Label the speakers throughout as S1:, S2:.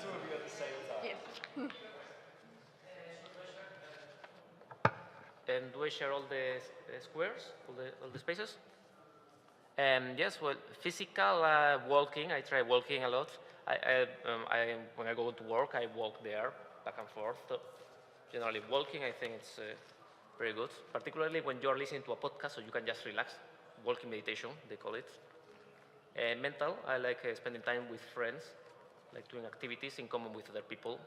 S1: Two of you at the same time.
S2: Yes.
S3: And do I share all the squares, all the spaces? Yes, well, physical walking. I try walking a lot. When I go to work, I walk there back and forth. So generally, walking, I think it's very good, particularly when you're listening to a podcast, so you can just relax. Walking meditation, they call it. Mental, I like spending time with friends, like doing activities in common with other people.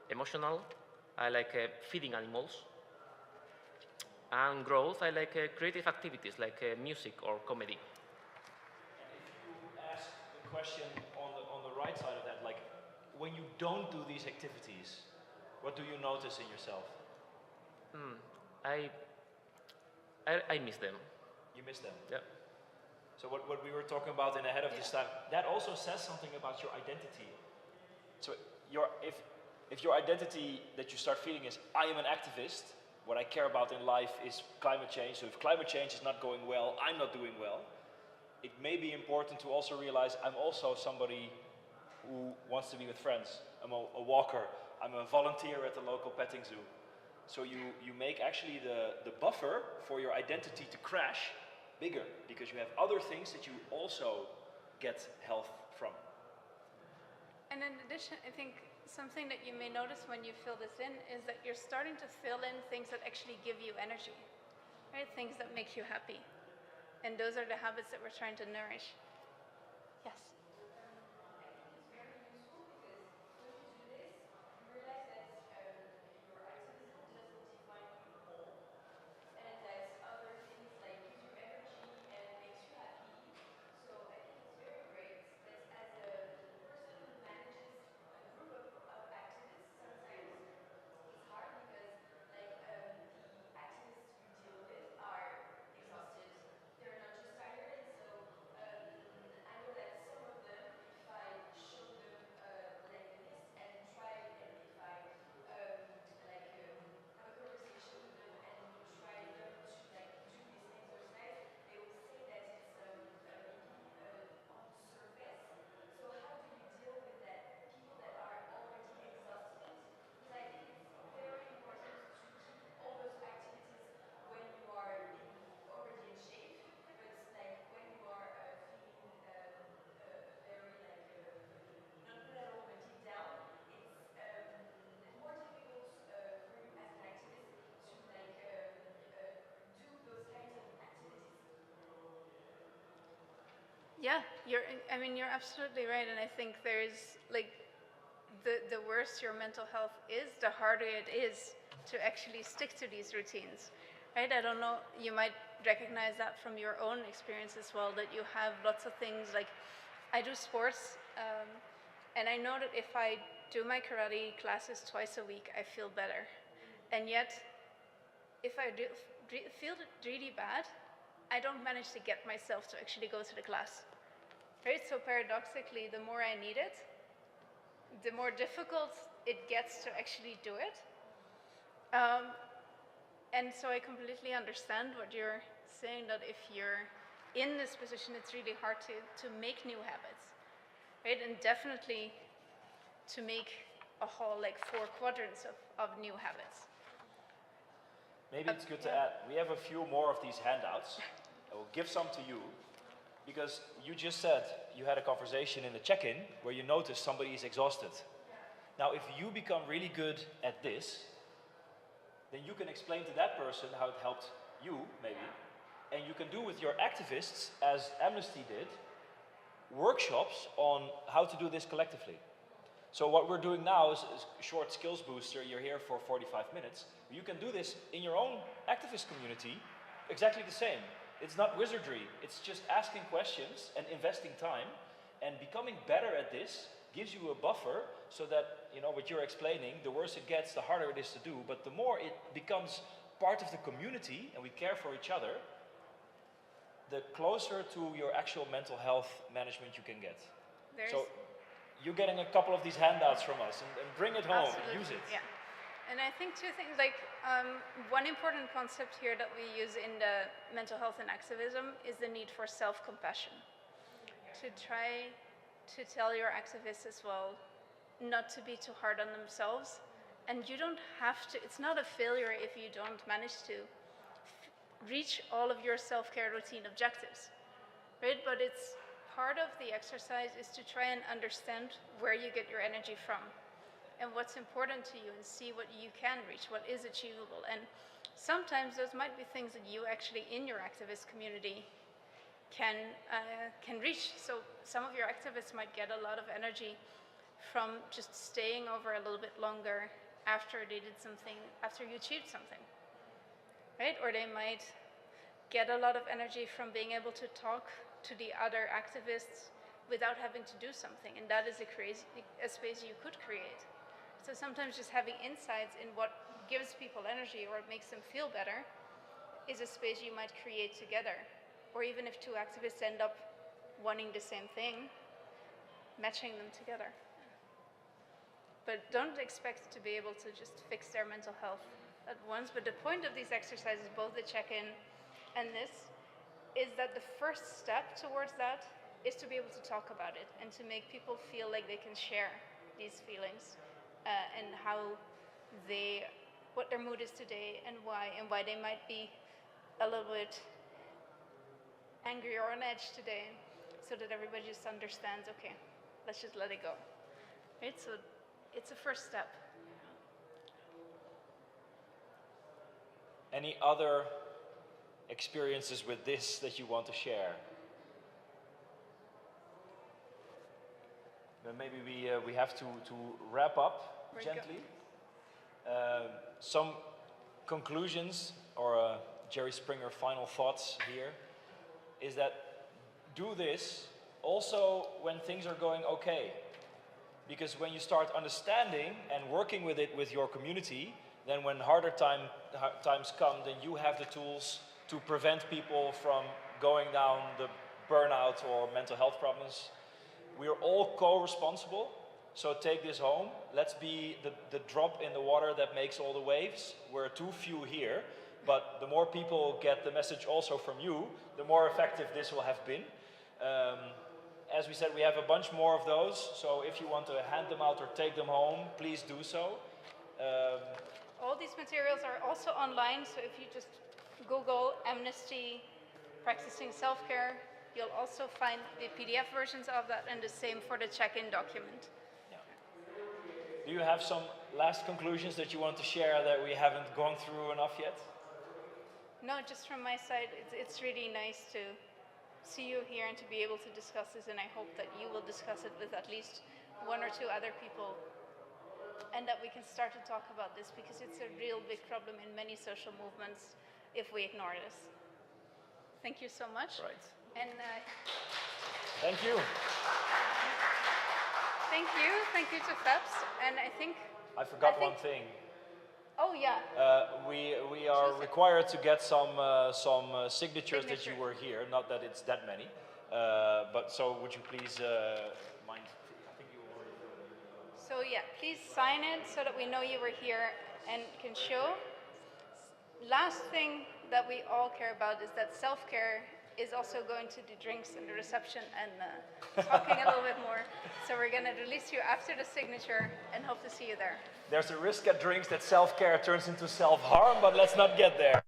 S3: Emotional, I like feeding animals. And growth, I like creative activities like music or comedy.
S1: And if you ask the question on the right side of that, like when you don't do these activities, what do you notice in yourself?
S3: Hmm. I, I miss them.
S1: You miss them.
S3: Yeah.
S1: So what we were talking about in ahead of this time, that also says something about your identity. So if your identity that you start feeling is I am an activist, what I care about in life is climate change. So if climate change is not going well, I'm not doing well. It may be important to also realize I'm also somebody who wants to be with friends. I'm a walker. I'm a volunteer at the local petting zoo. So you make actually the buffer for your identity to crash bigger because you have other things that you also get health from.
S2: And in addition, I think something that you may notice when you fill this in is that you're starting to fill in things that actually give you energy, right? Things that make you happy. And those are the habits that we're trying to nourish. Yes. Yeah, I mean, you're absolutely right. And I think there's like, the worse your mental health is, the harder it is to actually stick to these routines, right? I don't know, you might recognize that from your own experience as well, that you have lots of things like, I do sports, and I know that if I do my karate classes twice a week, I feel better. And yet, if I feel really bad, I don't manage to get myself to actually go to the class, right? So paradoxically, the more I need it, the more difficult it gets to actually do it. And so I completely understand what you're saying, that if you're in this position, it's really hard to make new habits, right? And definitely to make a whole like 4 quadrants of new habits.
S1: Maybe it's good to add, we have a few more of these handouts. I will give some to you, because you just said you had a conversation in the check-in where you noticed somebody is exhausted. Now, if you become really good at this, then you can explain to that person how it helped you, maybe, and you can do with your activists, as Amnesty did, workshops on how to do this collectively. So what we're doing now is a short skills booster. You're here for 45 minutes. You can do this in your own activist community exactly the same. It's not wizardry. It's just asking questions and investing time, and becoming better at this gives you a buffer so that, you know, what you're explaining, the worse it gets, the harder it is to do, but the more it becomes part of the community and we care for each other, the closer to your actual mental health management you can get. So you're getting a couple of these handouts from us, and bring it home,
S2: Absolutely.
S1: use it.
S2: Yeah. And I think 2 things, like one important concept here that we use in the mental health and activism is the need for self-compassion. To try to tell your activists as well, not to be too hard on themselves. And you don't have to, it's not a failure if you don't manage to reach all of your self-care routine objectives, right? But it's part of the exercise is to try and understand where you get your energy from and what's important to you, and see what you can reach, what is achievable. And sometimes those might be things that you actually in your activist community can reach. So some of your activists might get a lot of energy from just staying over a little bit longer after they did something, after you achieved something, right? Or they might get a lot of energy from being able to talk to the other activists without having to do something, and that is a space you could create. So sometimes just having insights in what gives people energy or makes them feel better is a space you might create together. Or even if two activists end up wanting the same thing, matching them together. But don't expect to be able to just fix their mental health at once. But the point of these exercises, both the check-in and this, is that the first step towards that is to be able to talk about it and to make people feel like they can share these feelings and what their mood is today and why they might be a little bit angry or on edge today, so that everybody just understands, okay, let's just let it go, right? So it's a first step.
S1: Any other experiences with this that you want to share? Then maybe we have to wrap up gently. Some conclusions or Jerry Springer final thoughts here is that do this also when things are going okay. Because when you start understanding and working with it with your community, then when harder times come, then you have the tools to prevent people from going down the burnout or mental health problems. We are all co-responsible, so take this home. Let's be the drop in the water that makes all the waves. We're too few here, but the more people get the message also from you, the more effective this will have been. As we said, we have a bunch more of those, so if you want to hand them out or take them home, please do so.
S2: All these materials are also online, so if you just Google Amnesty Practicing Self-Care, you'll also find the PDF versions of that, and the same for the check-in document.
S1: Yeah. Do you have some last conclusions that you want to share that we haven't gone through enough yet?
S2: No, just from my side, it's really nice to see you here and to be able to discuss this, and I hope that you will discuss it with at least one or two other people, and that we can start to talk about this, because it's a real big problem in many social movements if we ignore this. Thank you so much.
S1: Right.
S2: And
S1: thank you.
S2: Thank you to FEPS, and I think
S1: I forgot one thing.
S2: Oh yeah.
S1: We are required to get some signatures that you were here. Not that it's that many, but so would you please mind? I think you already.
S2: So yeah, please sign it so that we know you were here and can show. Last thing that we all care about is that self-care is also going to the drinks and the reception and talking a little bit more. So we're going to release you after the signature and hope to see you there.
S1: There's a risk at drinks that self-care turns into self-harm, but let's not get there.